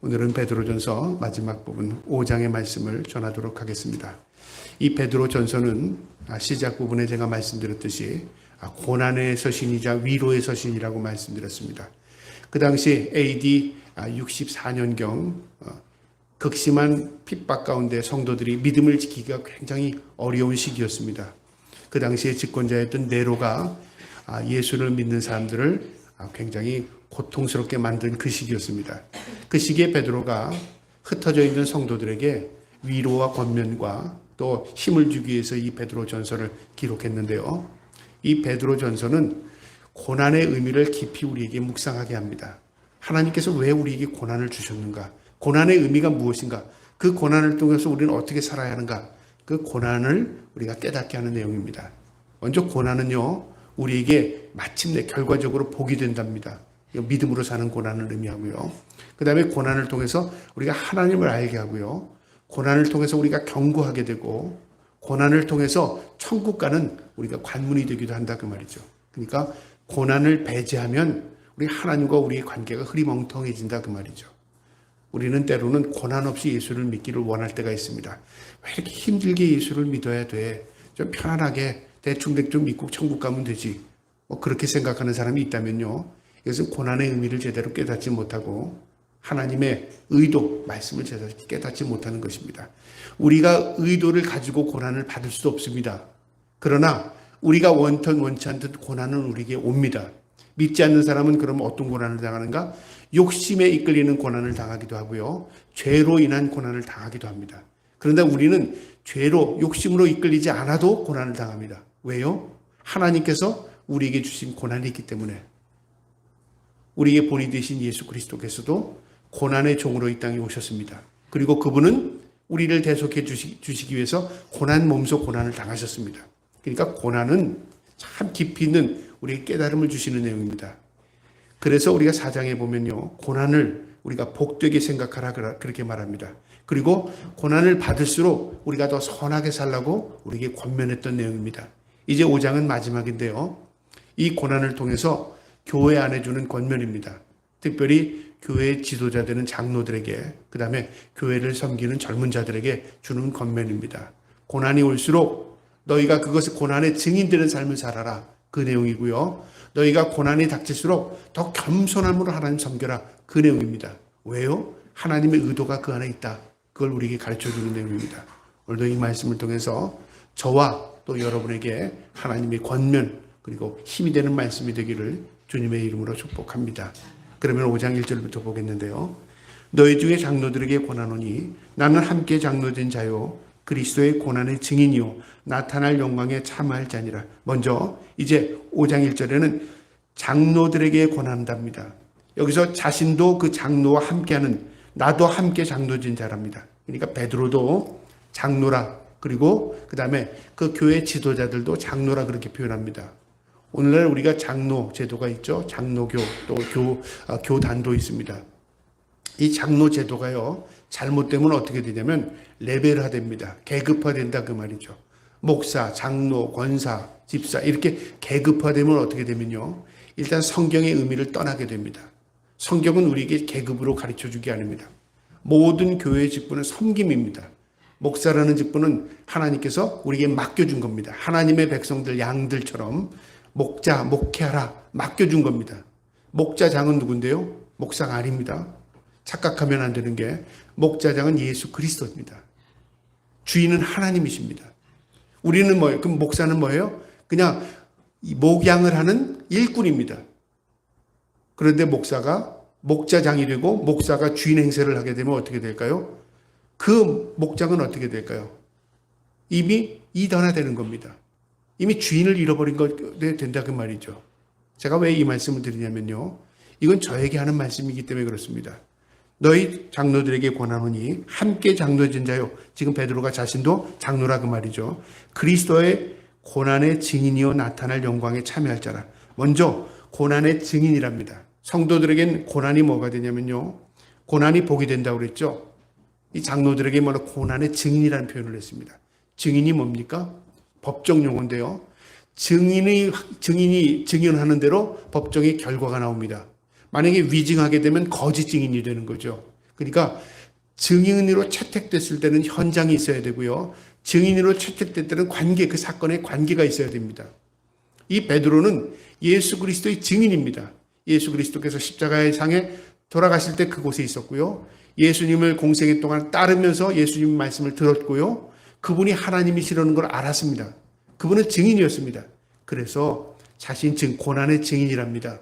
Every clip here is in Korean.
오늘은 베드로전서 마지막 부분 5장의 말씀을 전하도록 하겠습니다. 이 베드로전서는 시작 부분에 제가 말씀드렸듯이 고난의 서신이자 위로의 서신이라고 말씀드렸습니다. 그 당시 AD 64년경 극심한 핍박 가운데 성도들이 믿음을 지키기가 굉장히 어려운 시기였습니다. 그 당시에 집권자였던 네로가 예수를 믿는 사람들을 굉장히 고통스럽게 만든 그 시기였습니다. 그 시기에 베드로가 흩어져 있는 성도들에게 위로와 권면과 또 힘을 주기 위해서 이 베드로 전서를 기록했는데요. 이 베드로 전서는 고난의 의미를 깊이 우리에게 묵상하게 합니다. 하나님께서 왜 우리에게 고난을 주셨는가? 고난의 의미가 무엇인가? 그 고난을 통해서 우리는 어떻게 살아야 하는가? 그 고난을 우리가 깨닫게 하는 내용입니다. 먼저 고난은요, 우리에게 마침내 결과적으로 복이 된답니다. 믿음으로 사는 고난을 의미하고요. 그 다음에 고난을 통해서 우리가 하나님을 알게 하고요. 고난을 통해서 우리가 견고하게 되고, 고난을 통해서 천국 가는 우리가 관문이 되기도 한다 그 말이죠. 그러니까 고난을 배제하면 우리 하나님과 우리의 관계가 흐리멍텅해진다 그 말이죠. 우리는 때로는 고난 없이 예수를 믿기를 원할 때가 있습니다. 왜 이렇게 힘들게 예수를 믿어야 돼? 좀 편안하게 대충 믿고 천국 가면 되지. 그렇게 생각하는 사람이 있다면요. 이것은 고난의 의미를 제대로 깨닫지 못하고 하나님의 의도, 말씀을 제대로 깨닫지 못하는 것입니다. 우리가 의도를 가지고 고난을 받을 수 없습니다. 그러나 우리가 원치 않던 고난은 우리에게 옵니다. 믿지 않는 사람은 그러면 어떤 고난을 당하는가? 욕심에 이끌리는 고난을 당하기도 하고요. 죄로 인한 고난을 당하기도 합니다. 그런데 우리는 죄로, 욕심으로 이끌리지 않아도 고난을 당합니다. 왜요? 하나님께서 우리에게 주신 고난이 있기 때문에. 우리에게 본이 되신 예수 그리스도께서도 고난의 종으로 이 땅에 오셨습니다. 그리고 그분은 우리를 대속해 주시기 위해서 고난 몸소 고난을 당하셨습니다. 그러니까 고난은 참 깊이 있는 우리에게 깨달음을 주시는 내용입니다. 그래서 우리가 4장에 보면요, 고난을 우리가 복되게 생각하라 그렇게 말합니다. 그리고 고난을 받을수록 우리가 더 선하게 살라고 우리에게 권면했던 내용입니다. 이제 5장은 마지막인데요. 이 고난을 통해서 교회 안에 주는 권면입니다. 특별히 교회의 지도자되는 장로들에게, 그 다음에 교회를 섬기는 젊은 자들에게 주는 권면입니다. 고난이 올수록 너희가 그것을 고난의 증인되는 삶을 살아라. 그 내용이고요. 너희가 고난이 닥칠수록 더 겸손함으로 하나님 섬겨라. 그 내용입니다. 왜요? 하나님의 의도가 그 안에 있다. 그걸 우리에게 가르쳐주는 내용입니다. 오늘도 이 말씀을 통해서 저와 또 여러분에게 하나님의 권면 그리고 힘이 되는 말씀이 되기를 주님의 이름으로 축복합니다. 그러면 5장 1절부터 보겠는데요. 너희 중에 장로들에게 권하노니 나는 함께 장로된 자요 그리스도의 고난의 증인이요 나타날 영광에 참여할 자니라. 먼저 이제 5장 1절에는 장로들에게 권한답니다. 여기서 자신도 그 장로와 함께하는 나도 함께 장로된 자랍니다. 그러니까 베드로도 장로라, 그리고 그 다음에 그 교회 지도자들도 장로라 그렇게 표현합니다. 오늘날 우리가 장로 제도가 있죠. 장로교 또 교단도 있습니다. 이 장로 제도가요, 잘못되면 어떻게 되냐면 레벨화됩니다. 계급화된다 그 말이죠. 목사, 장로, 권사, 집사 이렇게 계급화되면 어떻게 되면요, 일단 성경의 의미를 떠나게 됩니다. 성경은 우리에게 계급으로 가르쳐주기 아닙니다. 모든 교회의 직분은 섬김입니다. 목사라는 직분은 하나님께서 우리에게 맡겨준 겁니다. 하나님의 백성들, 양들처럼 목자, 목회하라 맡겨준 겁니다. 목자장은 누군데요? 목사가 아닙니다. 착각하면 안 되는 게 목자장은 예수 그리스도입니다. 주인은 하나님이십니다. 우리는 뭐예요? 그럼 목사는 뭐예요? 그냥 목양을 하는 일꾼입니다. 그런데 목사가 목자장이 되고 목사가 주인 행세를 하게 되면 어떻게 될까요? 그 목장은 어떻게 될까요? 이미 이단화되는 겁니다. 이미 주인을 잃어버린 것 된다 그 말이죠. 제가 왜 이 말씀을 드리냐면요, 이건 저에게 하는 말씀이기 때문에 그렇습니다. 너희 장로들에게 권하노니 함께 장로된 자요. 지금 베드로가 자신도 장로라 그 말이죠. 그리스도의 고난의 증인이요 나타날 영광에 참여할 자라. 먼저 고난의 증인이랍니다. 성도들에겐 고난이 뭐가 되냐면요, 고난이 복이 된다고 그랬죠. 이 장로들에게 뭐라 고난의 증인이라는 표현을 했습니다. 증인이 뭡니까? 법정 용어인데요. 증인이 증언하는 대로 법정의 결과가 나옵니다. 만약에 위증하게 되면 거짓 증인이 되는 거죠. 그러니까 증인으로 채택됐을 때는 현장이 있어야 되고요. 증인으로 채택될 때는 관계, 그 사건의 관계가 있어야 됩니다. 이 베드로는 예수 그리스도의 증인입니다. 예수 그리스도께서 십자가의 상에 돌아가실 때 그곳에 있었고요. 예수님을 공생애 동안 따르면서 예수님 말씀을 들었고요. 그분이 하나님이시라는 걸 알았습니다. 그분은 증인이었습니다. 그래서 자신 고난의 증인이랍니다.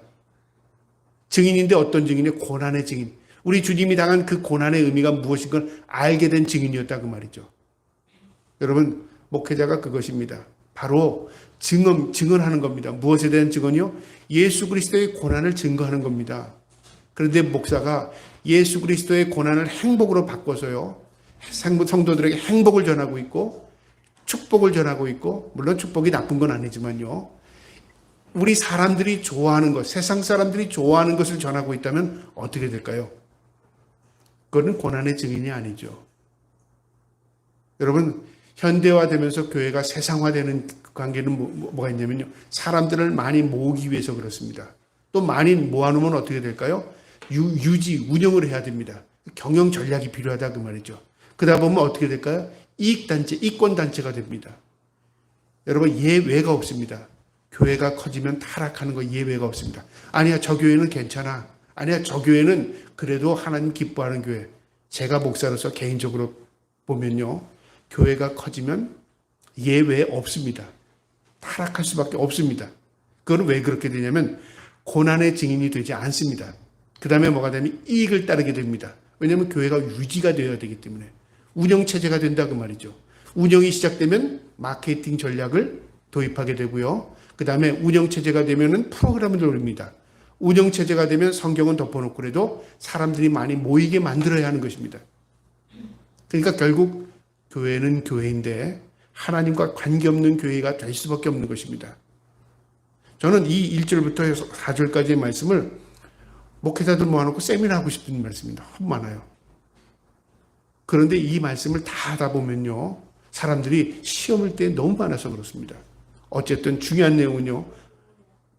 증인인데 어떤 증인이에요? 고난의 증인. 우리 주님이 당한 그 고난의 의미가 무엇인 걸 알게 된 증인이었다 그 말이죠. 여러분, 목회자가 그것입니다. 바로 증언하는 겁니다. 무엇에 대한 증언이요? 예수 그리스도의 고난을 증거하는 겁니다. 그런데 목사가 예수 그리스도의 고난을 행복으로 바꿔서요, 성도들에게 행복을 전하고 있고 축복을 전하고 있고, 물론 축복이 나쁜 건 아니지만요, 우리 사람들이 좋아하는 것, 세상 사람들이 좋아하는 것을 전하고 있다면 어떻게 될까요? 그거는 고난의 증인이 아니죠. 여러분, 현대화되면서 교회가 세상화되는 관계는 뭐가 있냐면요, 사람들을 많이 모으기 위해서 그렇습니다. 또 많이 모아놓으면 어떻게 될까요? 운영을 해야 됩니다. 경영 전략이 필요하다 그 말이죠. 그러다 보면 어떻게 될까요? 이익단체, 이권단체가 됩니다. 여러분, 예외가 없습니다. 교회가 커지면 타락하는 거 예외가 없습니다. 아니야, 저 교회는 괜찮아. 아니야, 저 교회는 그래도 하나님 기뻐하는 교회. 제가 목사로서 개인적으로 보면요, 교회가 커지면 예외 없습니다. 타락할 수밖에 없습니다. 그건 왜 그렇게 되냐면 고난의 증인이 되지 않습니다. 그 다음에 뭐가 되면 이익을 따르게 됩니다. 왜냐하면 교회가 유지가 되어야 되기 때문에. 운영체제가 된다 그 말이죠. 운영이 시작되면 마케팅 전략을 도입하게 되고요. 그 다음에 운영체제가 되면은 프로그램을 돌립니다. 운영체제가 되면 성경은 덮어놓고 그래도 사람들이 많이 모이게 만들어야 하는 것입니다. 그러니까 결국 교회는 교회인데 하나님과 관계없는 교회가 될 수밖에 없는 것입니다. 저는 이 1절부터 4절까지의 말씀을 목회자들 모아놓고 세미나 하고 싶은 말씀입니다. 너무 많아요. 그런데 이 말씀을 다 하다 보면요, 사람들이 시험을 때 너무 많아서 그렇습니다. 어쨌든 중요한 내용은요,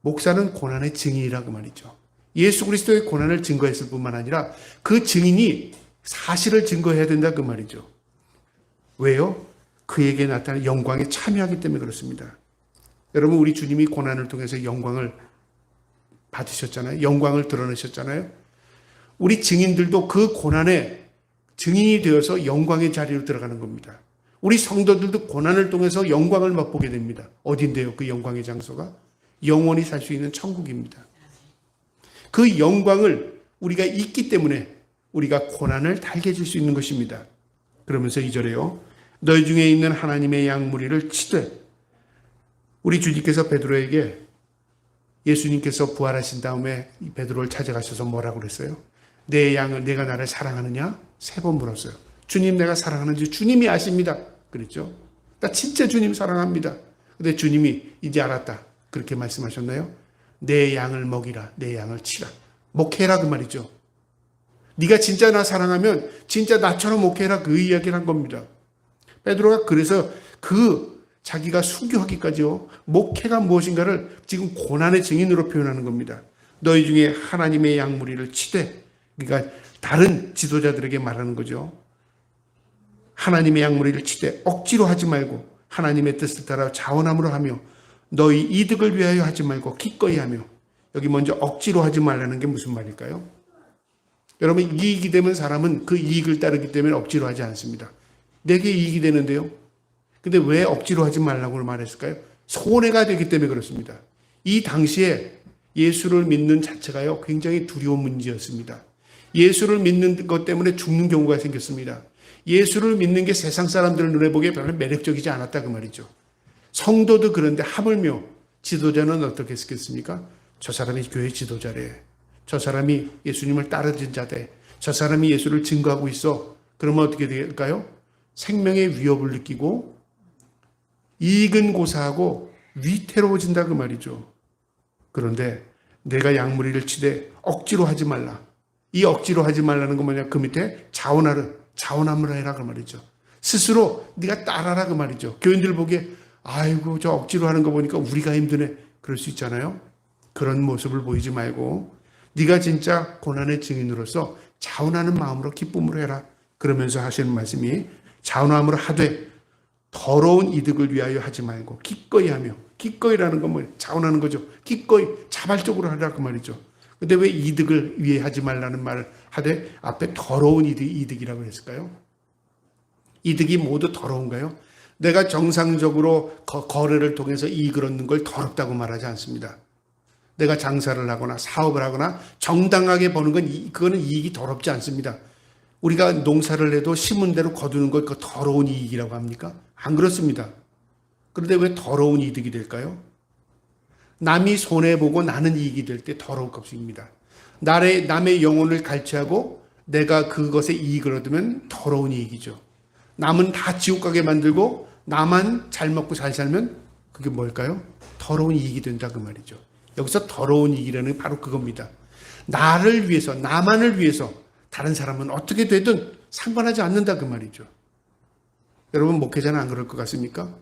목사는 고난의 증인이라고 말이죠. 예수 그리스도의 고난을 증거했을 뿐만 아니라 그 증인이 사실을 증거해야 된다 그 말이죠. 왜요? 그에게 나타난 영광에 참여하기 때문에 그렇습니다. 여러분, 우리 주님이 고난을 통해서 영광을 받으셨잖아요. 영광을 드러내셨잖아요. 우리 증인들도 그 고난에 증인이 되어서 영광의 자리로 들어가는 겁니다. 우리 성도들도 고난을 통해서 영광을 맛보게 됩니다. 어딘데요? 그 영광의 장소가? 영원히 살 수 있는 천국입니다. 그 영광을 우리가 있기 때문에 우리가 고난을 달게 해줄 수 있는 것입니다. 그러면서 2절에요. 너희 중에 있는 하나님의 양 무리를 치되, 우리 주님께서 베드로에게 예수님께서 부활하신 다음에 베드로를 찾아가셔서 뭐라고 그랬어요? 내 양을, 내가 나를 사랑하느냐? 3번 물었어요. 주님 내가 사랑하는지 주님이 아십니다. 그랬죠. 나 진짜 주님 사랑합니다. 근데 주님이 이제 알았다. 그렇게 말씀하셨나요? 내 양을 먹이라. 내 양을 치라. 목회라 그 말이죠. 네가 진짜 나 사랑하면 진짜 나처럼 목회라 그 이야기를 한 겁니다. 베드로가 그래서 자기가 순교하기까지요, 목회가 무엇인가를 지금 고난의 증인으로 표현하는 겁니다. 너희 중에 하나님의 양 무리를 치되, 그러니까 다른 지도자들에게 말하는 거죠. 하나님의 양 무리를 치되 억지로 하지 말고 하나님의 뜻을 따라 자원함으로 하며 너희 이득을 위하여 하지 말고 기꺼이 하며. 여기 먼저 억지로 하지 말라는 게 무슨 말일까요? 여러분, 이익이 되면 사람은 그 이익을 따르기 때문에 억지로 하지 않습니다. 내게 이익이 되는데요. 근데 왜 억지로 하지 말라고 말했을까요? 손해가 되기 때문에 그렇습니다. 이 당시에 예수를 믿는 자체가요, 굉장히 두려운 문제였습니다. 예수를 믿는 것 때문에 죽는 경우가 생겼습니다. 예수를 믿는 게 세상 사람들 눈에 보기에 별로 매력적이지 않았다 그 말이죠. 성도도 그런데 하물며 지도자는 어떻게 했겠습니까? 저 사람이 교회 지도자래. 저 사람이 예수님을 따르는 자대. 저 사람이 예수를 증거하고 있어. 그러면 어떻게 될까요? 생명의 위협을 느끼고 이익은 고사하고 위태로워진다 그 말이죠. 그런데 내가 양무리를 치되 억지로 하지 말라. 이 억지로 하지 말라는 건 뭐냐? 그 밑에 자원함으로 해라 그 말이죠. 스스로 네가 따라라 그 말이죠. 교인들 보기에 아이고 저 억지로 하는 거 보니까 우리가 힘드네. 그럴 수 있잖아요. 그런 모습을 보이지 말고 네가 진짜 고난의 증인으로서 자원하는 마음으로 기쁨으로 해라. 그러면서 하시는 말씀이 자원함으로 하되 더러운 이득을 위하여 하지 말고 기꺼이 하며, 기꺼이라는 건 뭐예요? 자원하는 거죠. 기꺼이 자발적으로 하라 그 말이죠. 근데 왜 이득을 위해 하지 말라는 말을 하되 앞에 더러운 이득이라고 했을까요? 이득이 모두 더러운가요? 내가 정상적으로 거래를 통해서 이익을 얻는 걸 더럽다고 말하지 않습니다. 내가 장사를 하거나 사업을 하거나 정당하게 버는 건 그거는 이익이 더럽지 않습니다. 우리가 농사를 해도 심은 대로 거두는 걸 그 더러운 이익이라고 합니까? 안 그렇습니다. 그런데 왜 더러운 이득이 될까요? 남이 손해보고 나는 이익이 될 때 더러울 것입니다. 남의 영혼을 갈취하고 내가 그것에 이익을 얻으면 더러운 이익이죠. 남은 다 지옥 가게 만들고 나만 잘 먹고 잘 살면 그게 뭘까요? 더러운 이익이 된다 그 말이죠. 여기서 더러운 이익이라는 게 바로 그겁니다. 나를 위해서, 나만을 위해서 다른 사람은 어떻게 되든 상관하지 않는다 그 말이죠. 여러분 목회자는 안 그럴 것 같습니까?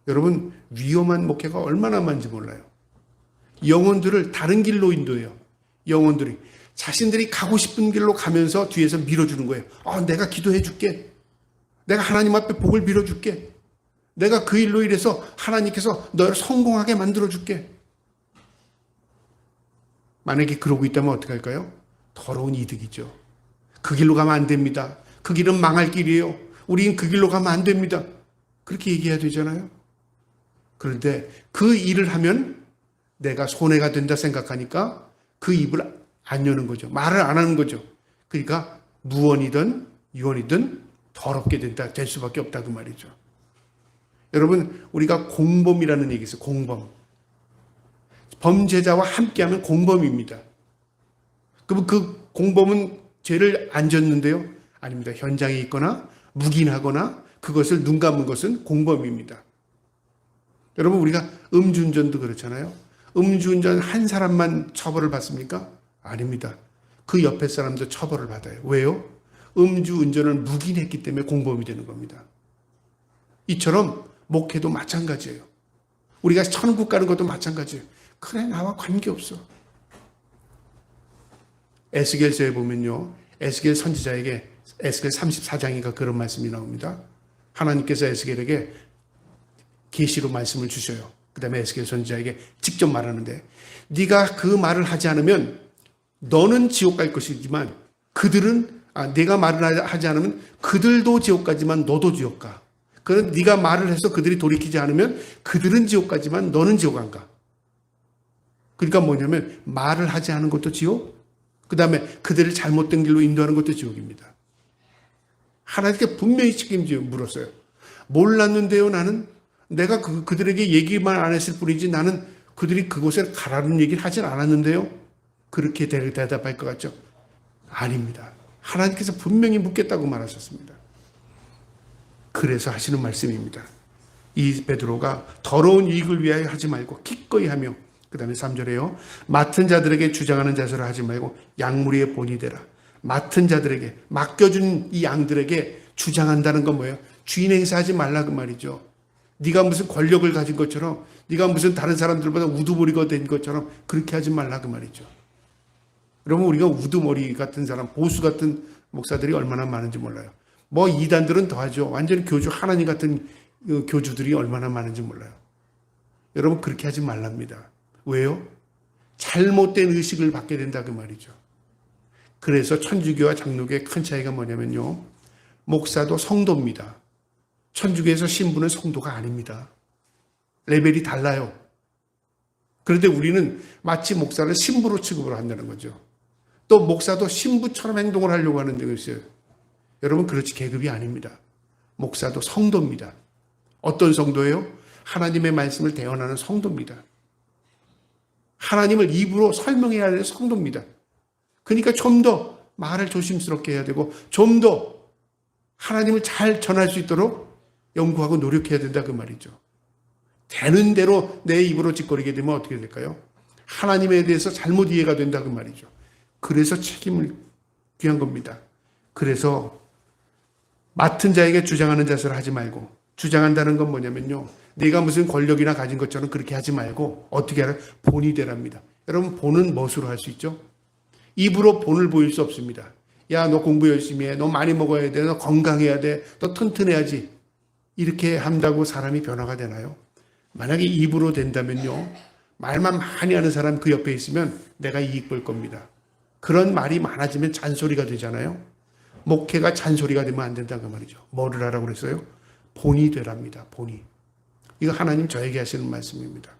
여러분 위험한 목회가 얼마나 많은지 몰라요. 영혼들을 다른 길로 인도해요. 영혼들이 자신들이 가고 싶은 길로 가면서 뒤에서 밀어주는 거예요. 내가 기도해 줄게. 내가 하나님 앞에 복을 빌어줄게. 내가 그 일로 인해서 하나님께서 너를 성공하게 만들어 줄게. 만약에 그러고 있다면 어떻게 할까요? 더러운 이득이죠. 그 길로 가면 안 됩니다. 그 길은 망할 길이에요. 우리는 그 길로 가면 안 됩니다. 그렇게 얘기해야 되잖아요. 그런데 그 일을 하면 내가 손해가 된다 생각하니까 그 입을 안 여는 거죠. 말을 안 하는 거죠. 그러니까 무언이든 유언이든 더럽게 될 수밖에 없다 그 말이죠. 여러분 우리가 공범이라는 얘기 있어요. 공범. 범죄자와 함께하면 공범입니다. 그럼 그 공범은 죄를 안 졌는데요? 아닙니다. 현장에 있거나 묵인하거나 그것을 눈 감은 것은 공범입니다. 여러분 우리가 음주운전도 그렇잖아요. 음주운전 한 사람만 처벌을 받습니까? 아닙니다. 그 옆에 사람도 처벌을 받아요. 왜요? 음주운전을 묵인했기 때문에 공범이 되는 겁니다. 이처럼 목회도 마찬가지예요. 우리가 천국 가는 것도 마찬가지예요. 그래 나와 관계없어. 에스겔서에 보면요. 에스겔 선지자에게 에스겔 34장인가 그런 말씀이 나옵니다. 하나님께서 에스겔에게 계시로 말씀을 주셔요. 그 다음에 에스겔 선지자에게 직접 말하는데 네가 그 말을 하지 않으면 너는 지옥 갈 것이지만 내가 말을 하지 않으면 그들도 지옥 가지만 너도 지옥 가. 그런 네가 말을 해서 그들이 돌이키지 않으면 그들은 지옥 가지만 너는 지옥 안 가. 그러니까 뭐냐면 말을 하지 않은 것도 지옥, 그 다음에 그들을 잘못된 길로 인도하는 것도 지옥입니다. 하나님께 분명히 책임지어 물었어요. 몰랐는데요 나는. 내가 그들에게 얘기만 안 했을 뿐이지 나는 그들이 그곳에 가라는 얘기를 하진 않았는데요. 그렇게 대답할 것 같죠? 아닙니다. 하나님께서 분명히 묻겠다고 말하셨습니다. 그래서 하시는 말씀입니다. 이 베드로가 더러운 이익을 위하여 하지 말고 기꺼이 하며 그 다음에 3절에요. 맡은 자들에게 주장하는 자세로 하지 말고 양무리의 본이 되라. 맡은 자들에게 맡겨준 이 양들에게 주장한다는 건 뭐예요? 주인 행사하지 말라 그 말이죠. 네가 무슨 권력을 가진 것처럼 네가 무슨 다른 사람들보다 우두머리가 된 것처럼 그렇게 하지 말라 그 말이죠. 여러분 우리가 우두머리 같은 사람, 보수 같은 목사들이 얼마나 많은지 몰라요. 이단들은 더하죠. 완전히 교주 하나님 같은 교주들이 얼마나 많은지 몰라요. 여러분 그렇게 하지 말랍니다. 왜요? 잘못된 의식을 받게 된다 그 말이죠. 그래서 천주교와 장로교의 큰 차이가 뭐냐면요. 목사도 성도입니다. 천주교에서 신부는 성도가 아닙니다. 레벨이 달라요. 그런데 우리는 마치 목사를 신부로 취급을 한다는 거죠. 또 목사도 신부처럼 행동을 하려고 하는 데가 있어요. 여러분 그렇지 계급이 아닙니다. 목사도 성도입니다. 어떤 성도예요? 하나님의 말씀을 대언하는 성도입니다. 하나님을 입으로 설명해야 하는 성도입니다. 그러니까 좀 더 말을 조심스럽게 해야 되고 좀 더 하나님을 잘 전할 수 있도록 연구하고 노력해야 된다 그 말이죠. 되는 대로 내 입으로 짓거리게 되면 어떻게 될까요? 하나님에 대해서 잘못 이해가 된다 그 말이죠. 그래서 책임을 귀한 겁니다. 그래서 맡은 자에게 주장하는 자세를 하지 말고, 주장한다는 건 뭐냐면요. 내가 무슨 권력이나 가진 것처럼 그렇게 하지 말고 어떻게 하라? 본이 되랍니다. 여러분 본은 무엇으로 할 수 있죠? 입으로 본을 보일 수 없습니다. 야, 너 공부 열심히 해. 너 많이 먹어야 돼. 너 건강해야 돼. 너 튼튼해야지. 이렇게 한다고 사람이 변화가 되나요? 만약에 입으로 된다면요. 말만 많이 하는 사람 그 옆에 있으면 내가 이익 볼 겁니다. 그런 말이 많아지면 잔소리가 되잖아요. 목회가 잔소리가 되면 안 된다는 말이죠. 뭐를 하라고 그랬어요? 본이 되랍니다. 본이. 이거 하나님 저에게 하시는 말씀입니다.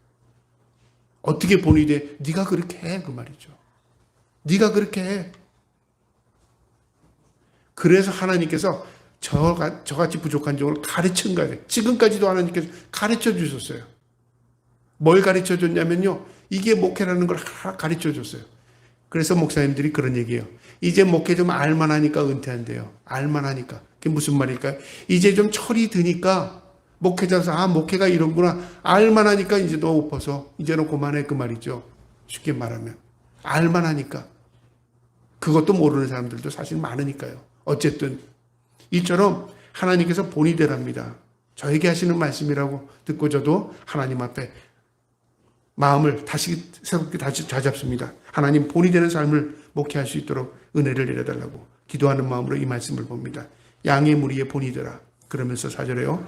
어떻게 본이 돼? 네가 그렇게 해. 그 말이죠. 네가 그렇게 해. 그래서 하나님께서 저같이 부족한 종을 가르친 거예요. 지금까지도 하나님께서 가르쳐 주셨어요. 뭘 가르쳐 줬냐면요. 이게 목회라는 걸 가르쳐 줬어요. 그래서 목사님들이 그런 얘기해요. 이제 목회 좀 알만하니까 은퇴한대요. 알만하니까. 그게 무슨 말일까요? 이제 좀 철이 드니까 목회자서 목회가 이런구나. 알만하니까 이제 너 엎어서 이제는 그만해 그 말이죠. 쉽게 말하면. 알만하니까. 그것도 모르는 사람들도 사실 많으니까요. 어쨌든 이처럼 하나님께서 본이 되랍니다. 저에게 하시는 말씀이라고 듣고 저도 하나님 앞에 마음을 다시 새롭게 다시 다잡습니다. 하나님 본이 되는 삶을 목회할 수 있도록 은혜를 내려달라고 기도하는 마음으로 이 말씀을 봅니다. 양의 무리에 본이 되라. 그러면서 4절에요.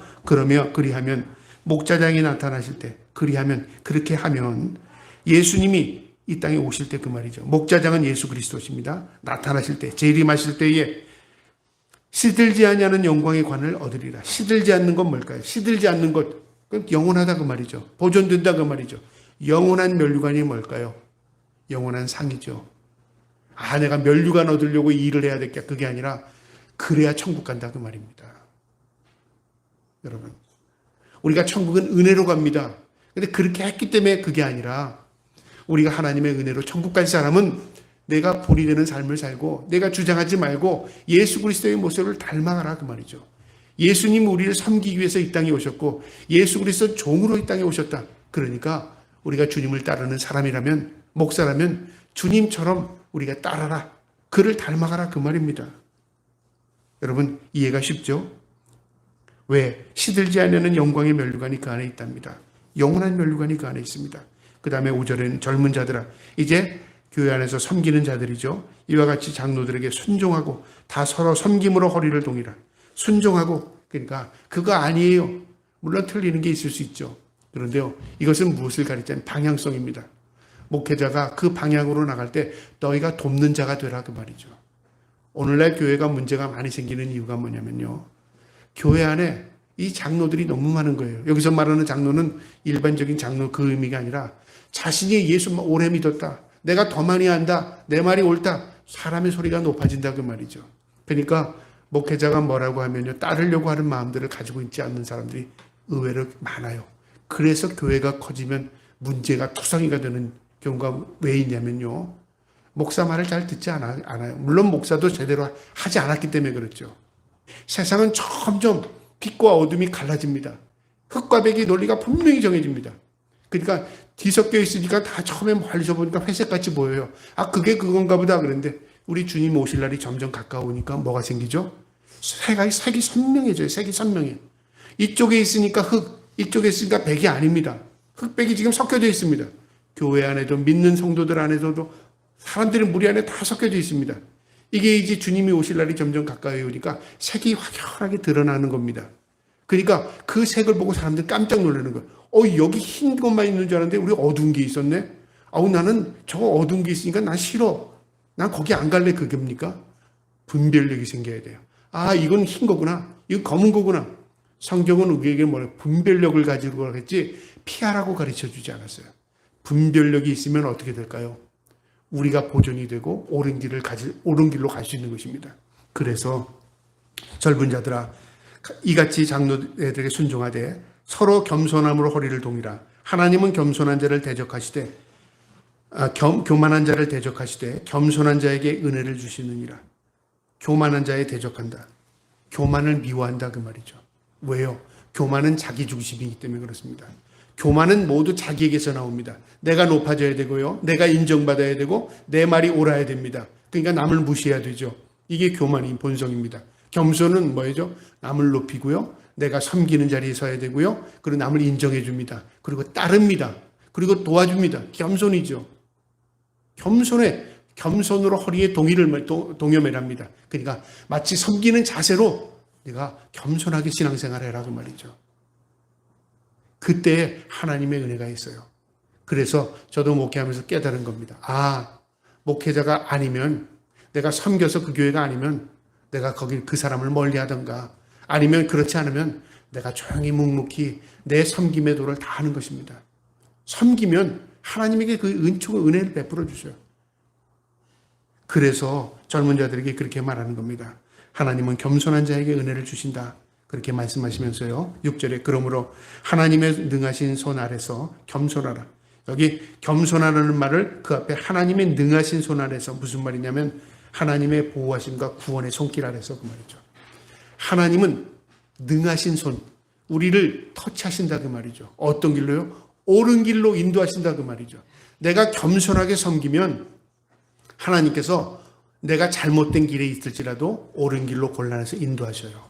그리하면 목자장이 나타나실 때 그렇게 하면 예수님이 이 땅에 오실 때 그 말이죠. 목자장은 예수 그리스도십니다. 나타나실 때 재림하실 때에 시들지 아니하는 영광의 관을 얻으리라. 시들지 않는 건 뭘까요? 시들지 않는 것, 영원하다 그 말이죠. 보존된다 그 말이죠. 영원한 면류관이 뭘까요? 영원한 상이죠. 내가 면류관 얻으려고 일을 해야 될게 그게 아니라 그래야 천국 간다 그 말입니다. 여러분, 우리가 천국은 은혜로 갑니다. 근데 그렇게 했기 때문에 그게 아니라 우리가 하나님의 은혜로 천국 갈 사람은 내가 본이 되는 삶을 살고 내가 주장하지 말고 예수 그리스도의 모습을 닮아가라 그 말이죠. 예수님 우리를 섬기기 위해서 이 땅에 오셨고 예수 그리스도 종으로 이 땅에 오셨다. 그러니까 우리가 주님을 따르는 사람이라면 목사라면 주님처럼 우리가 따라라. 그를 닮아가라 그 말입니다. 여러분 이해가 쉽죠? 왜? 시들지 않는 영광의 면류관이 그 안에 있답니다. 영원한 면류관이 그 안에 있습니다. 그 다음에 5절에는 젊은 자들아 이제 교회 안에서 섬기는 자들이죠. 이와 같이 장로들에게 순종하고 다 서로 섬김으로 허리를 동이라. 순종하고 그러니까 그거 아니에요. 물론 틀리는 게 있을 수 있죠. 그런데요. 이것은 무엇을 가리키는 방향성입니다. 목회자가 그 방향으로 나갈 때 너희가 돕는 자가 되라 그 말이죠. 오늘날 교회가 문제가 많이 생기는 이유가 뭐냐면요. 교회 안에 이 장로들이 너무 많은 거예요. 여기서 말하는 장로는 일반적인 장로 그 의미가 아니라 자신이 예수만 오래 믿었다. 내가 더 많이 한다. 내 말이 옳다. 사람의 소리가 높아진다 그 말이죠. 그러니까 목회자가 뭐라고 하면요. 따르려고 하는 마음들을 가지고 있지 않는 사람들이 의외로 많아요. 그래서 교회가 커지면 문제가 투성이가 되는 경우가 왜 있냐면요. 목사 말을 잘 듣지 않아요. 물론 목사도 제대로 하지 않았기 때문에 그렇죠. 세상은 점점 빛과 어둠이 갈라집니다. 흙과 백의 논리가 분명히 정해집니다. 그러니까 뒤섞여 있으니까 다 처음에 멀리서 보니까 회색같이 보여요. 그게 그건가 보다 그런데 우리 주님 오실 날이 점점 가까우니까 뭐가 생기죠? 색이 선명해져요. 색이 선명해요. 이쪽에 있으니까 흙, 이쪽에 있으니까 백이 아닙니다. 흑백이 지금 섞여져 있습니다. 교회 안에도 믿는 성도들 안에서도 사람들의 무리 안에 다 섞여져 있습니다. 이게 이제 주님이 오실 날이 점점 가까이 오니까 색이 확연하게 드러나는 겁니다. 그러니까 그 색을 보고 사람들이 깜짝 놀라는 거예요. 여기 흰 것만 있는 줄 알았는데 우리 어두운 게 있었네? 나는 저거 어두운 게 있으니까 난 싫어. 난 거기 안 갈래. 그게입니까? 분별력이 생겨야 돼요. 이건 흰 거구나. 이건 검은 거구나. 성경은 우리에게 분별력을 가지고 하겠지 피하라고 가르쳐 주지 않았어요. 분별력이 있으면 어떻게 될까요? 우리가 보존이 되고 옳은 길로 갈 수 있는 것입니다. 그래서 젊은 자들아 이같이 장로들에게 순종하되 서로 겸손함으로 허리를 동이라. 하나님은 겸손한 자를 대적하시되 교만한 자를 대적하시되 겸손한 자에게 은혜를 주시느니라. 교만한 자에 대적한다. 교만을 미워한다 그 말이죠. 왜요? 교만은 자기 중심이기 때문에 그렇습니다. 교만은 모두 자기에게서 나옵니다. 내가 높아져야 되고요. 내가 인정받아야 되고 내 말이 옳아야 됩니다. 그러니까 남을 무시해야 되죠. 이게 교만의 본성입니다. 겸손은 뭐죠? 남을 높이고요. 내가 섬기는 자리에 서야 되고요. 그리고 남을 인정해 줍니다. 그리고 따릅니다. 그리고 도와줍니다. 겸손이죠. 겸손해. 겸손으로 허리에 동여매랍니다. 그러니까 마치 섬기는 자세로 네가 겸손하게 신앙생활을 해라 그 말이죠. 그때 하나님의 은혜가 있어요. 그래서 저도 목회하면서 깨달은 겁니다. 목회자가 아니면, 내가 섬겨서 그 교회가 아니면 내가 거기 그 사람을 멀리 하던가, 아니면 그렇지 않으면 내가 조용히 묵묵히 내 섬김의 도를 다 하는 것입니다. 섬기면 하나님에게 그 은혜를 베풀어 주셔요. 그래서 젊은 자들에게 그렇게 말하는 겁니다. 하나님은 겸손한 자에게 은혜를 주신다. 그렇게 말씀하시면서요. 6절에 그러므로 하나님의 능하신 손 아래서 겸손하라. 여기 겸손하라는 말을 그 앞에 하나님의 능하신 손 아래서, 무슨 말이냐면 하나님의 보호하심과 구원의 손길 아래서 그 말이죠. 하나님은 능하신 손, 우리를 터치하신다 그 말이죠. 어떤 길로요? 옳은 길로 인도하신다 그 말이죠. 내가 겸손하게 섬기면 하나님께서 내가 잘못된 길에 있을지라도 옳은 길로 골라내서 인도하셔요.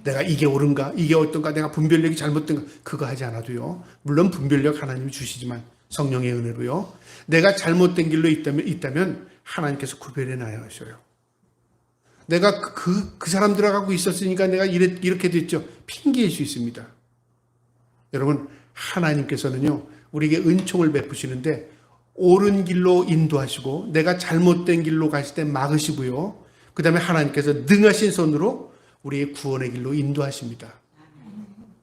내가 이게 옳은가, 이게 어떤가, 내가 분별력이 잘못된가, 그거 하지 않아도요. 물론 분별력 하나님이 주시지만 성령의 은혜로요. 내가 잘못된 길로 있다면 하나님께서 구별해 놔야 하셔요. 내가 그 사람들하고 있었으니까 내가 이렇게 됐죠. 핑계일 수 있습니다. 여러분, 하나님께서는요, 우리에게 은총을 베푸시는데 옳은 길로 인도하시고 내가 잘못된 길로 가실 때 막으시고요. 그 다음에 하나님께서 능하신 손으로 우리의 구원의 길로 인도하십니다.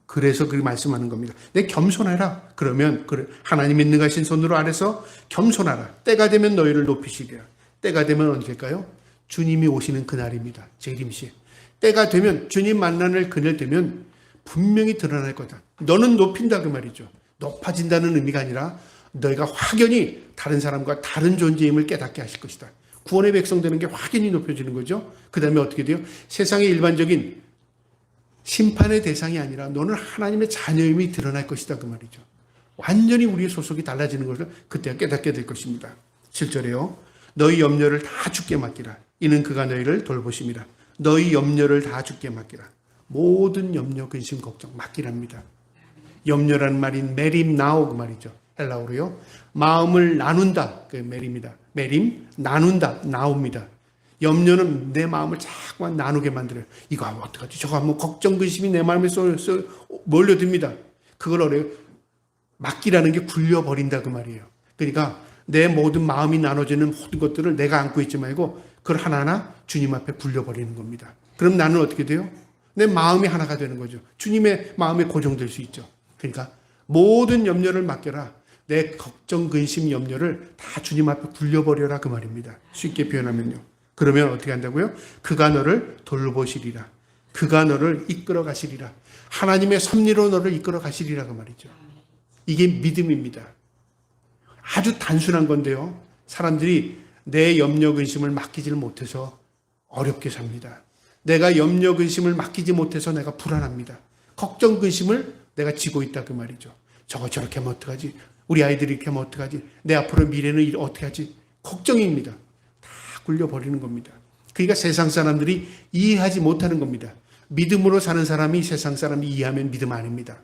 그래서 그 말씀하는 겁니다. 내 겸손해라. 그러면 하나님의 능하신 손으로 아래서 겸손하라. 때가 되면 너희를 높이시리라. 때가 되면 언제일까요? 주님이 오시는 그날입니다. 재림시. 때가 되면, 주님 만나는 그날 되면 분명히 드러날 거다. 너는 높인다 그 말이죠. 높아진다는 의미가 아니라 너희가 확연히 다른 사람과 다른 존재임을 깨닫게 하실 것이다. 구원의 백성 되는 게 확연히 높여지는 거죠. 그 다음에 어떻게 돼요? 세상의 일반적인 심판의 대상이 아니라 너는 하나님의 자녀임이 드러날 것이다 그 말이죠. 완전히 우리의 소속이 달라지는 것을 그때가 깨닫게 될 것입니다. 7절에요. 너희 염려를 다 주께 맡기라. 이는 그가 너희를 돌보심이라. 너희 염려를 다 주께 맡기라. 모든 염려, 근심, 걱정 맡기랍니다. 염려라는 말인 메림 나오 그 말이죠. 헬라어로요. 마음을 나눈다. 그 메림이다. 메림, 나눈다. 나옵니다. 염려는 내 마음을 자꾸만 나누게 만들어요. 이거 하면 어떡하지? 저거 하면 걱정, 근심이 내 마음에 몰려듭니다. 그걸 어려요. 맡기라는 게 굴려버린다 그 말이에요. 그러니까 내 모든 마음이 나눠지는 모든 것들을 내가 안고 있지 말고 그걸 하나하나 주님 앞에 굴려버리는 겁니다. 그럼 나는 어떻게 돼요? 내 마음이 하나가 되는 거죠. 주님의 마음에 고정될 수 있죠. 그러니까 모든 염려를 맡겨라. 내 걱정, 근심, 염려를 다 주님 앞에 굴려버려라 그 말입니다. 쉽게 표현하면요. 그러면 어떻게 한다고요? 그가 너를 돌보시리라. 그가 너를 이끌어 가시리라. 하나님의 섭리로 너를 이끌어 가시리라 그 말이죠. 이게 믿음입니다. 아주 단순한 건데요. 사람들이 내 염려, 근심을 맡기지를 못해서 어렵게 삽니다. 내가 염려, 근심을 맡기지 못해서 내가 불안합니다. 걱정, 근심을 내가 지고 있다 그 말이죠. 저거 저렇게 하면 어떡하지? 우리 아이들이 이렇게 하면 어떡하지? 내 앞으로 미래는 어떻게 하지? 걱정입니다. 다 굴려버리는 겁니다. 그러니까 세상 사람들이 이해하지 못하는 겁니다. 믿음으로 사는 사람이 세상 사람이 이해하면 믿음 아닙니다.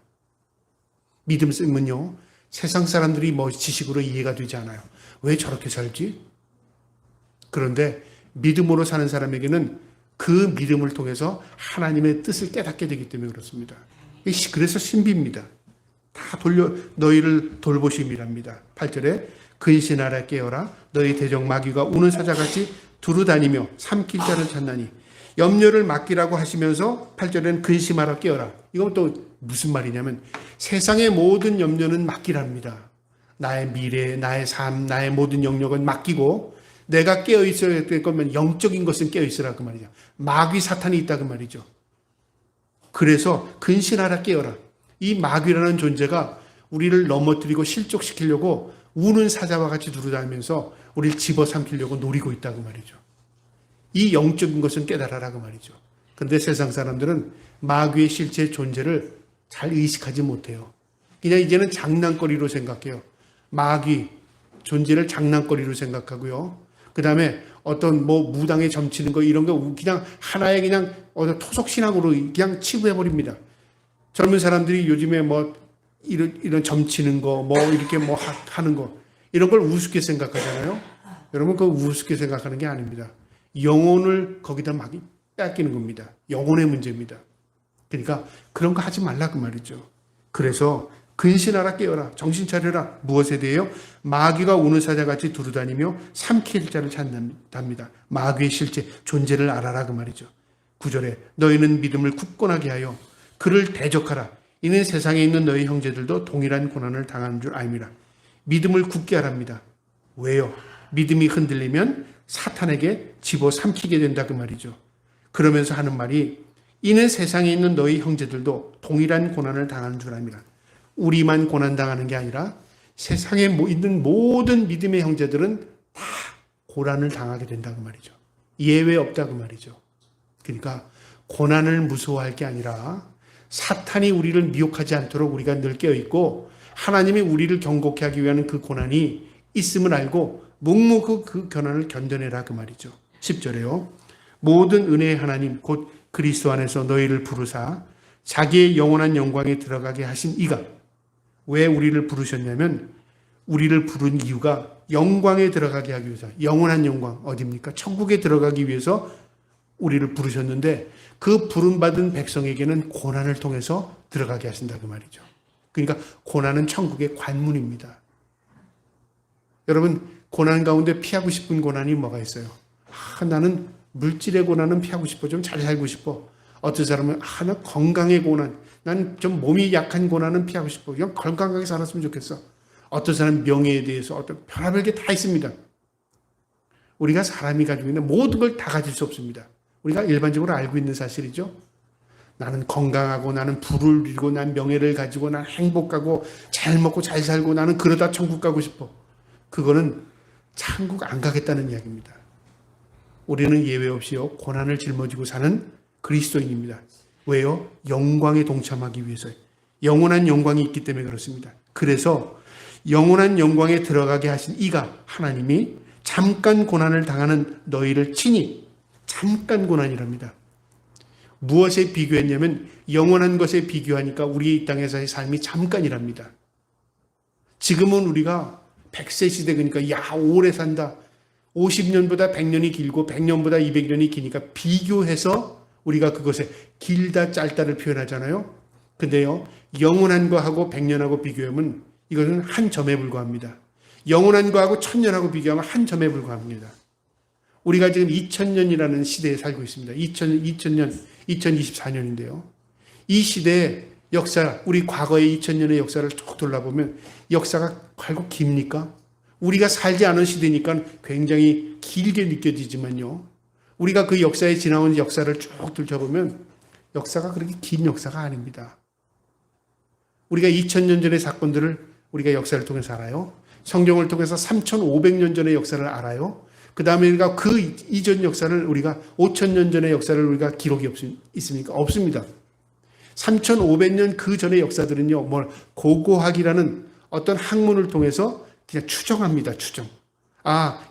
믿음은요, 세상 사람들이 지식으로 이해가 되지 않아요. 왜 저렇게 살지? 그런데 믿음으로 사는 사람에게는 그 믿음을 통해서 하나님의 뜻을 깨닫게 되기 때문에 그렇습니다. 그래서 신비입니다. 다 너희를 돌보심이랍니다. 8절에 근신하라 깨어라. 너희 대적 마귀가 우는 사자같이 두루다니며 삼킬 자를 찾나니. 염려를 맡기라고 하시면서 8절에는 근심하라 깨어라. 이건 또 무슨 말이냐면 세상의 모든 염려는 맡기랍니다. 나의 미래, 나의 삶, 나의 모든 영역은 맡기고 내가 깨어있어야 될 거면 영적인 것은 깨어있으라 그 말이죠. 마귀 사탄이 있다 그 말이죠. 그래서 근신하라 깨어라. 이 마귀라는 존재가 우리를 넘어뜨리고 실족시키려고 우는 사자와 같이 두루다니면서 우리를 집어삼키려고 노리고 있다 그 말이죠. 이 영적인 것은 깨달아라 그 말이죠. 그런데 세상 사람들은 마귀의 실제 존재를 잘 의식하지 못해요. 그냥 이제는 장난거리로 생각해요. 마귀 존재를 장난거리로 생각하고요. 그 다음에 어떤 무당에 점치는 거 이런 거 그냥 하나의 그냥 토속신앙으로 그냥 치부해버립니다. 젊은 사람들이 요즘에 이런 점치는 거, 이렇게 하는 거, 이런 걸 우습게 생각하잖아요. 여러분 그거 우습게 생각하는 게 아닙니다. 영혼을 거기다 막 뺏기는 겁니다. 영혼의 문제입니다. 그러니까 그런 거 하지 말라 그 말이죠. 그래서 근신하라 깨어라 정신 차려라. 무엇에 대해요? 마귀가 우는 사자같이 두루다니며 삼킬 자를 찾는답니다. 마귀의 실제 존재를 알아라 그 말이죠. 9절에 너희는 믿음을 굳건하게 하여 그를 대적하라. 이는 세상에 있는 너희 형제들도 동일한 고난을 당하는 줄 알미라. 믿음을 굳게 하랍니다. 왜요? 믿음이 흔들리면 사탄에게 집어삼키게 된다 그 말이죠. 그러면서 하는 말이 이는 세상에 있는 너희 형제들도 동일한 고난을 당하는 줄 압니다. 우리만 고난당하는 게 아니라 세상에 있는 모든 믿음의 형제들은 다 고난을 당하게 된다 그 말이죠. 예외 없다 그 말이죠. 그러니까 고난을 무서워할 게 아니라 사탄이 우리를 미혹하지 않도록 우리가 늘 깨어있고 하나님이 우리를 경고케 하기 위한 그 고난이 있음을 알고 묵묵히 그 고난을 견뎌내라 그 말이죠. 10절에요. 모든 은혜의 하나님 곧 그리스도 안에서 너희를 부르사 자기의 영원한 영광에 들어가게 하신 이가 왜 우리를 부르셨냐면 우리를 부른 이유가 영광에 들어가게 하기 위해서 영원한 영광 어디입니까? 천국에 들어가기 위해서 우리를 부르셨는데 그 부름받은 백성에게는 고난을 통해서 들어가게 하신다 그 말이죠. 그러니까 고난은 천국의 관문입니다. 여러분 고난 가운데 피하고 싶은 고난이 뭐가 있어요? 나는 물질의 고난은 피하고 싶어. 좀 잘 살고 싶어. 어떤 사람은 나 건강의 고난, 난 좀 몸이 약한 고난은 피하고 싶어. 그냥 건강하게 살았으면 좋겠어. 어떤 사람은 명예에 대해서 어떤 별의별 게 다 있습니다. 우리가 사람이 가지고 있는 모든 걸 다 가질 수 없습니다. 우리가 일반적으로 알고 있는 사실이죠. 나는 건강하고 나는 부를 누리고 난 명예를 가지고 난 행복하고 잘 먹고 잘 살고 나는 그러다 천국 가고 싶어. 그거는 천국 안 가겠다는 이야기입니다. 우리는 예외 없이요 고난을 짊어지고 사는 그리스도인입니다. 왜요? 영광에 동참하기 위해서요. 영원한 영광이 있기 때문에 그렇습니다. 그래서 영원한 영광에 들어가게 하신 이가 하나님이 잠깐 고난을 당하는 너희를 친히 잠깐 고난이랍니다. 무엇에 비교했냐면 영원한 것에 비교하니까 우리 이 땅에서의 삶이 잠깐이랍니다. 지금은 우리가 100세 시대 그러니까 오래 산다. 50년보다 100년이 길고 100년보다 200년이 기니까 비교해서 우리가 그것에 길다 짧다를 표현하잖아요. 근데요 영원한 거하고 100년하고 비교하면 이것은 한 점에 불과합니다. 영원한 거하고 1000년하고 비교하면 한 점에 불과합니다. 우리가 지금 2000년이라는 시대에 살고 있습니다. 2000년, 2024년인데요. 이 시대의 역사, 우리 과거의 2000년의 역사를 쭉 돌아보면 역사가 결국 깁니까? 우리가 살지 않은 시대니까 굉장히 길게 느껴지지만요. 우리가 그 역사에 지나온 역사를 쭉 들춰보면 역사가 그렇게 긴 역사가 아닙니다. 우리가 2000년 전의 사건들을 우리가 역사를 통해서 알아요. 성경을 통해서 3500년 전의 역사를 알아요. 그 다음에 우리가 그 이전 역사를 우리가 5000년 전의 역사를 우리가 기록이 있습니까? 없습니다. 3500년 그 전의 역사들은요, 고고학이라는 어떤 학문을 통해서 그냥 추정합니다. 추정.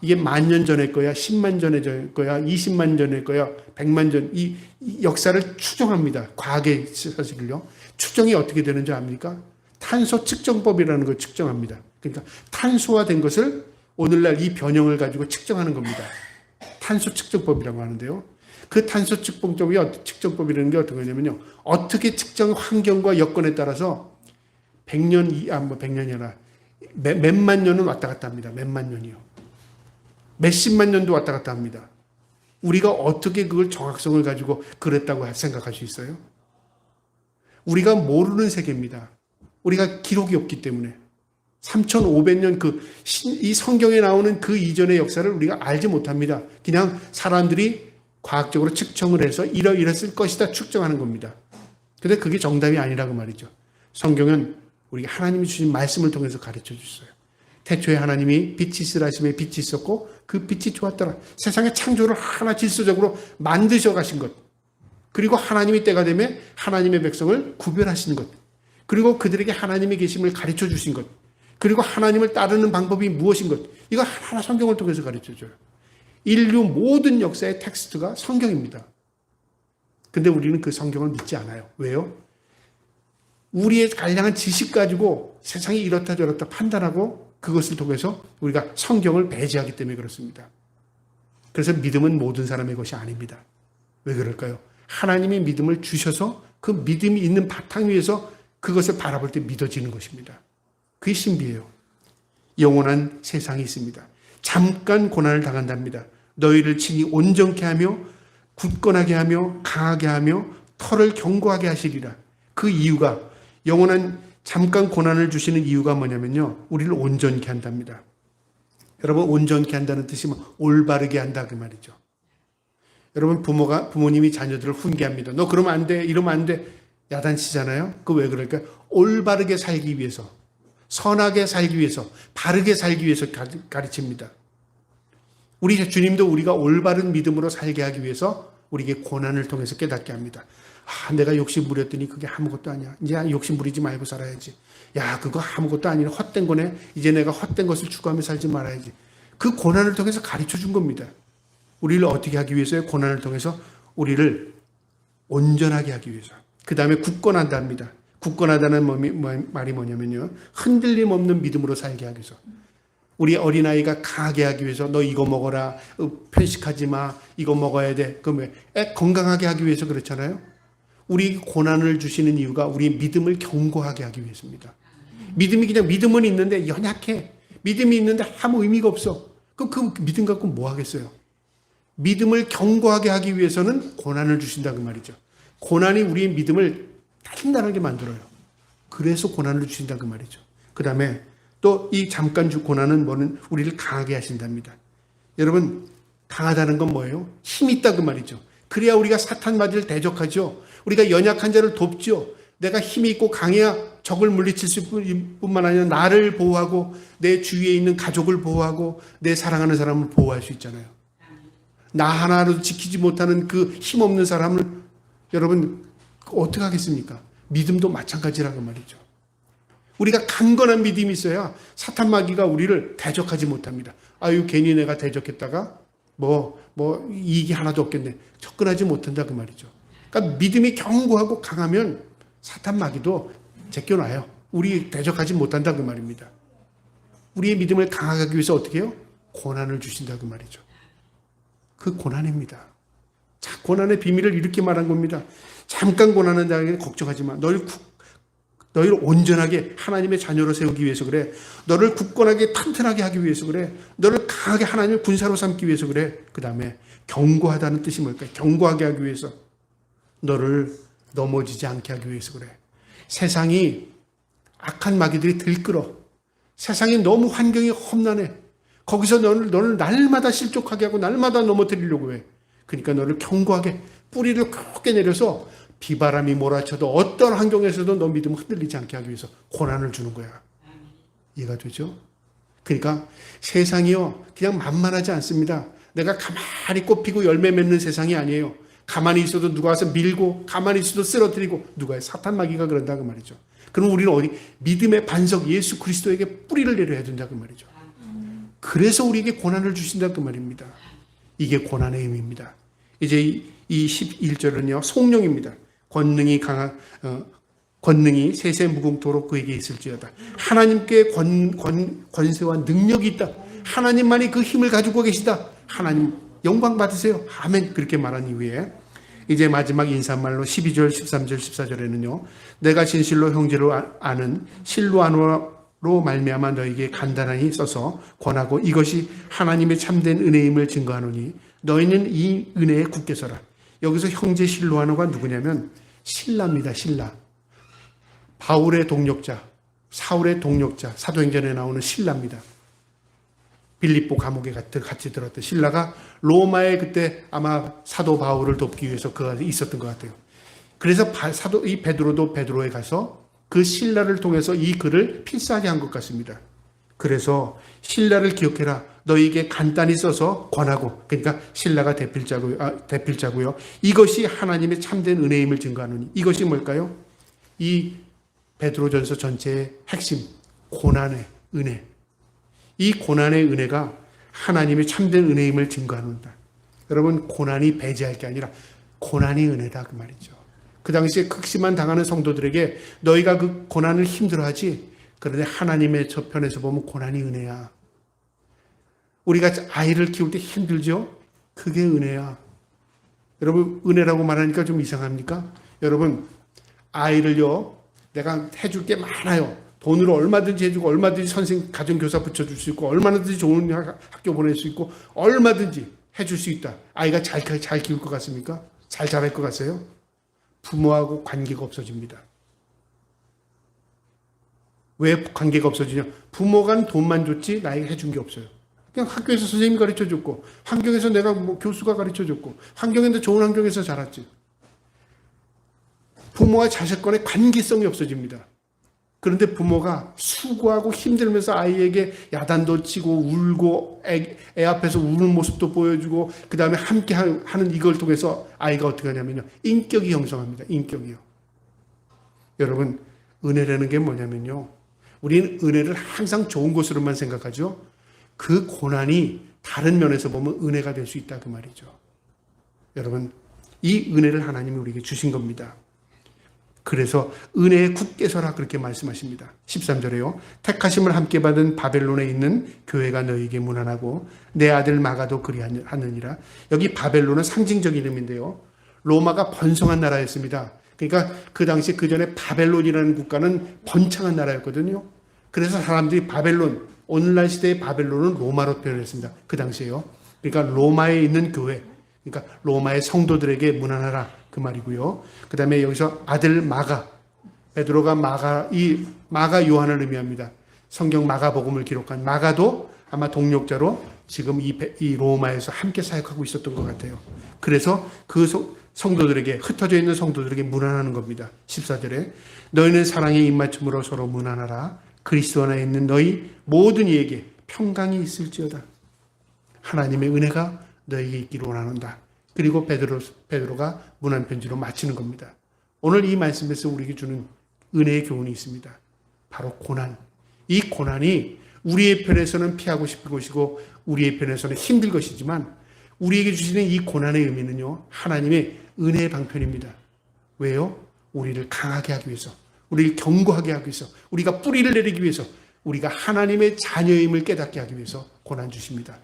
이게 10,000년 전의 거야, 10만 전의 거야, 20만 전의 거야, 100만 전, 이 역사를 추정합니다. 과학의 사실을요. 추정이 어떻게 되는지 압니까? 탄소 측정법이라는 걸 측정합니다. 그러니까 탄소화된 것을 오늘날 이 변형을 가지고 측정하는 겁니다. 탄소 측정법이라고 하는데요. 그 탄소 측정법이라는 게 어떤 거냐면요. 어떻게 측정 환경과 여건에 따라서 100년이 아니라 몇만 년은 왔다 갔다 합니다. 몇만 년이요. 몇십만 년도 왔다 갔다 합니다. 우리가 어떻게 그걸 정확성을 가지고 그랬다고 생각할 수 있어요? 우리가 모르는 세계입니다. 우리가 기록이 없기 때문에 3500년 이 성경에 나오는 그 이전의 역사를 우리가 알지 못합니다. 그냥 사람들이 과학적으로 측정을 해서 이랬을 것이다 추정하는 겁니다. 근데 그게 정답이 아니라고 말이죠. 성경은 우리 하나님이 주신 말씀을 통해서 가르쳐 주셨어요. 태초에 하나님이 빛이 있으라 하심에 빛이 있었고 그 빛이 좋았더라. 세상의 창조를 하나 질서적으로 만드셔 가신 것. 그리고 하나님이 때가 되면 하나님의 백성을 구별하신 것. 그리고 그들에게 하나님의 계심을 가르쳐 주신 것. 그리고 하나님을 따르는 방법이 무엇인 것. 이거 하나 성경을 통해서 가르쳐 줘요. 인류 모든 역사의 텍스트가 성경입니다. 근데 우리는 그 성경을 믿지 않아요. 왜요? 우리의 간량한 지식 가지고 세상이 이렇다 저렇다 판단하고 그것을 통해서 우리가 성경을 배제하기 때문에 그렇습니다. 그래서 믿음은 모든 사람의 것이 아닙니다. 왜 그럴까요? 하나님이 믿음을 주셔서 그 믿음이 있는 바탕 위에서 그것을 바라볼 때 믿어지는 것입니다. 그게 신비예요. 영원한 세상이 있습니다. 잠깐 고난을 당한답니다. 너희를 친히 온전케 하며 굳건하게 하며 강하게 하며 털을 견고하게 하시리라. 그 이유가, 영원한 잠깐 고난을 주시는 이유가 뭐냐면요, 우리를 온전케 한답니다. 여러분, 온전케 한다는 뜻이 올바르게 한다 그 말이죠. 여러분, 부모님이 자녀들을 훈계합니다. 너 그러면 안 돼, 이러면 안 돼, 야단치잖아요. 그 왜 그럴까요? 올바르게 살기 위해서, 선하게 살기 위해서, 바르게 살기 위해서 가르칩니다. 우리 주님도 우리가 올바른 믿음으로 살게 하기 위해서 우리에게 고난을 통해서 깨닫게 합니다. 내가 욕심 부렸더니 그게 아무것도 아니야. 이제 욕심 부리지 말고 살아야지. 야, 그거 아무것도 아니라 헛된 거네. 이제 내가 헛된 것을 추구하며 살지 말아야지. 그 고난을 통해서 가르쳐 준 겁니다. 우리를 어떻게 하기 위해서요? 고난을 통해서 우리를 온전하게 하기 위해서. 그 다음에 굳건한답니다. 굳건하다는 말이 뭐냐면요, 흔들림 없는 믿음으로 살게 하기 위해서. 우리 어린아이가 강하게 하기 위해서 너 이거 먹어라, 편식하지 마, 이거 먹어야 돼. 그러면 애 건강하게 하기 위해서 그렇잖아요. 우리 고난을 주시는 이유가 우리 믿음을 견고하게 하기 위해서입니다. 믿음이 그냥 믿음은 있는데 연약해. 믿음이 있는데 아무 의미가 없어. 그 믿음 갖고 뭐 하겠어요? 믿음을 견고하게 하기 위해서는 고난을 주신다 그 말이죠. 고난이 우리의 믿음을 단단하게 만들어요. 그래서 고난을 주신다 그 말이죠. 그 다음에 또 이 잠깐 고난은 뭐는 우리를 강하게 하신답니다. 여러분, 강하다는 건 뭐예요? 힘이 있다 그 말이죠. 그래야 우리가 사탄 마귀를 대적하죠. 우리가 연약한 자를 돕죠. 내가 힘이 있고 강해야 적을 물리칠 뿐만 아니라 나를 보호하고 내 주위에 있는 가족을 보호하고 내 사랑하는 사람을 보호할 수 있잖아요. 나 하나로 지키지 못하는 그 힘없는 사람을 여러분 어떻게 하겠습니까? 믿음도 마찬가지라고 말이죠. 우리가 강건한 믿음이 있어야 사탄 마귀가 우리를 대적하지 못합니다. 아유, 괜히 내가 대적했다가 이익이 하나도 없겠네. 접근하지 못한다 그 말이죠. 그러니까 믿음이 견고하고 강하면 사탄 마귀도 제껴놔요. 우리 대적하지 못한다 그 말입니다. 우리의 믿음을 강하게 하기 위해서 어떻게 해요? 고난을 주신다 그 말이죠. 그 고난입니다. 자, 고난의 비밀을 이렇게 말한 겁니다. 잠깐 고난은 자에게 걱정하지 마. 너희를 온전하게 하나님의 자녀로 세우기 위해서 그래. 너를 굳건하게 튼튼하게 하기 위해서 그래. 너를 강하게 하나님의 군사로 삼기 위해서 그래. 그 다음에 견고하다는 뜻이 뭘까요? 견고하게 하기 위해서. 너를 넘어지지 않게 하기 위해서 그래. 세상이 악한 마귀들이 들끓어. 세상이 너무 환경이 험난해. 거기서 너를 날마다 실족하게 하고 날마다 넘어뜨리려고 해. 그러니까 너를 견고하게 뿌리를 크게 내려서 비바람이 몰아쳐도 어떤 환경에서도 너 믿음 흔들리지 않게 하기 위해서 고난을 주는 거야. 이해가 되죠? 그러니까 세상이요, 그냥 만만하지 않습니다. 내가 가만히 꽃피고 열매 맺는 세상이 아니에요. 가만히 있어도 누가 와서 밀고, 가만히 있어도 쓰러뜨리고, 누가 사탄 마귀가 그런다 그 말이죠. 그럼 우리는 어디 믿음의 반석 예수 그리스도에게 뿌리를 내려야 된다 그 말이죠. 그래서 우리에게 고난을 주신다 그 말입니다. 이게 고난의 의미입니다. 이제 이 11절은요, 송령입니다. 권능이 세세 무궁토록 그에게 있을지어다. 하나님께 권세와 능력이 있다. 하나님만이 그 힘을 가지고 계시다. 하나님 영광 받으세요. 아멘. 그렇게 말한 이후에 이제 마지막 인사말로 12절, 13절, 14절에는요. 내가 진실로 형제로 아는 실로아노로 말미암아 너에게 간단하니 써서 권하고 이것이 하나님의 참된 은혜임을 증거하노니 너희는 이 은혜에 굳게 서라. 여기서 형제 실로아노가 누구냐면 신라입니다. 신라. 바울의 동력자, 사울의 동력자, 사도행전에 나오는 신라입니다. 빌립보 감옥에 같이 들었던 신라가 로마에 그때 아마 사도 바울을 돕기 위해서 그 안에 있었던 것 같아요. 그래서 이 베드로도 베드로에 가서 그 신라를 통해서 이 글을 필사하게 한 것 같습니다. 그래서 신라를 기억해라. 너에게 간단히 써서 권하고, 그러니까 신라가 대필자고요. 이것이 하나님의 참된 은혜임을 증거하노니 이것이 뭘까요? 이 베드로전서 전체의 핵심, 고난의 은혜. 이 고난의 은혜가 하나님의 참된 은혜임을 증거하는다. 여러분, 고난이 배제할 게 아니라 고난이 은혜다 그 말이죠. 그 당시에 극심한 당하는 성도들에게 너희가 그 고난을 힘들어하지 그런데 하나님의 저편에서 보면 고난이 은혜야. 우리가 아이를 키울 때 힘들죠? 그게 은혜야. 여러분, 은혜라고 말하니까 좀 이상합니까? 여러분, 아이를요, 내가 해줄 게 많아요. 돈으로 얼마든지 해주고, 얼마든지 선생님, 가정교사 붙여줄 수 있고, 얼마든지 좋은 학교 보낼 수 있고, 얼마든지 해줄 수 있다. 아이가 잘 키울 것 같습니까? 잘 자랄 것 같아요? 부모하고 관계가 없어집니다. 왜 관계가 없어지냐? 부모가 돈만 줬지 나에게 해준 게 없어요. 그냥 학교에서 선생님이 가르쳐줬고, 환경에서 내가 교수가 가르쳐줬고, 환경인데 좋은 환경에서 자랐지. 부모와 자식 간의 관계성이 없어집니다. 그런데 부모가 수고하고 힘들면서 아이에게 야단도 치고 울고 애 앞에서 우는 모습도 보여주고 그 다음에 함께 하는 이걸 통해서 아이가 어떻게 하냐면요. 인격이 형성합니다. 인격이요. 여러분, 은혜라는 게 뭐냐면요. 우리는 은혜를 항상 좋은 것으로만 생각하죠. 그 고난이 다른 면에서 보면 은혜가 될 수 있다 그 말이죠. 여러분, 이 은혜를 하나님이 우리에게 주신 겁니다. 그래서 은혜에 굳게 서라 그렇게 말씀하십니다. 13절에요. 택하심을 함께 받은 바벨론에 있는 교회가 너희에게 문안하고 내 아들 마가도 그리하느니라. 여기 바벨론은 상징적 이름인데요. 로마가 번성한 나라였습니다. 그러니까 그 당시 그 전에 바벨론이라는 국가는 번창한 나라였거든요. 그래서 사람들이 바벨론, 오늘날 시대의 바벨론은 로마로 표현했습니다. 그 당시에요. 그러니까 로마에 있는 교회, 그러니까 로마의 성도들에게 문안하라 그 말이고요. 그 다음에 여기서 아들 마가, 베드로가 이 마가 요한을 의미합니다. 성경 마가복음을 기록한 마가도 아마 동력자로 지금 이 로마에서 함께 사역하고 있었던 것 같아요. 그래서 그 성도들에게, 흩어져 있는 성도들에게 문안하는 겁니다. 14절에 너희는 사랑에 입맞춤으로 서로 문안하라. 그리스도 안에 있는 너희 모든 이에게 평강이 있을지어다. 하나님의 은혜가 너희에게 있기를 원하노다. 그리고 베드로가 문안 편지로 마치는 겁니다. 오늘 이 말씀에서 우리에게 주는 은혜의 교훈이 있습니다. 바로 고난. 이 고난이 우리의 편에서는 피하고 싶은 것이고 우리의 편에서는 힘들 것이지만 우리에게 주시는 이 고난의 의미는요. 하나님의 은혜의 방편입니다. 왜요? 우리를 강하게 하기 위해서, 우리를 견고하게 하기 위해서, 우리가 뿌리를 내리기 위해서, 우리가 하나님의 자녀임을 깨닫게 하기 위해서 고난 주십니다.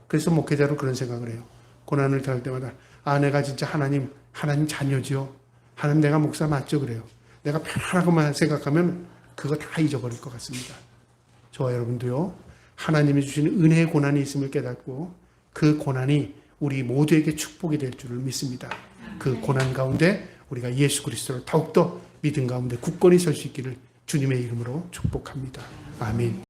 그래서 목회자로 그런 생각을 해요. 고난을 당할 때마다 내가 진짜 하나님 자녀지요. 하나님 내가 목사 맞죠 그래요. 내가 편하고만 생각하면 그거 다 잊어버릴 것 같습니다. 저와 여러분도요. 하나님이 주시는 은혜의 고난이 있음을 깨닫고 그 고난이 우리 모두에게 축복이 될 줄을 믿습니다. 그 고난 가운데 우리가 예수 그리스도를 더욱더 믿음 가운데 굳건히 설 수 있기를 주님의 이름으로 축복합니다. 아멘.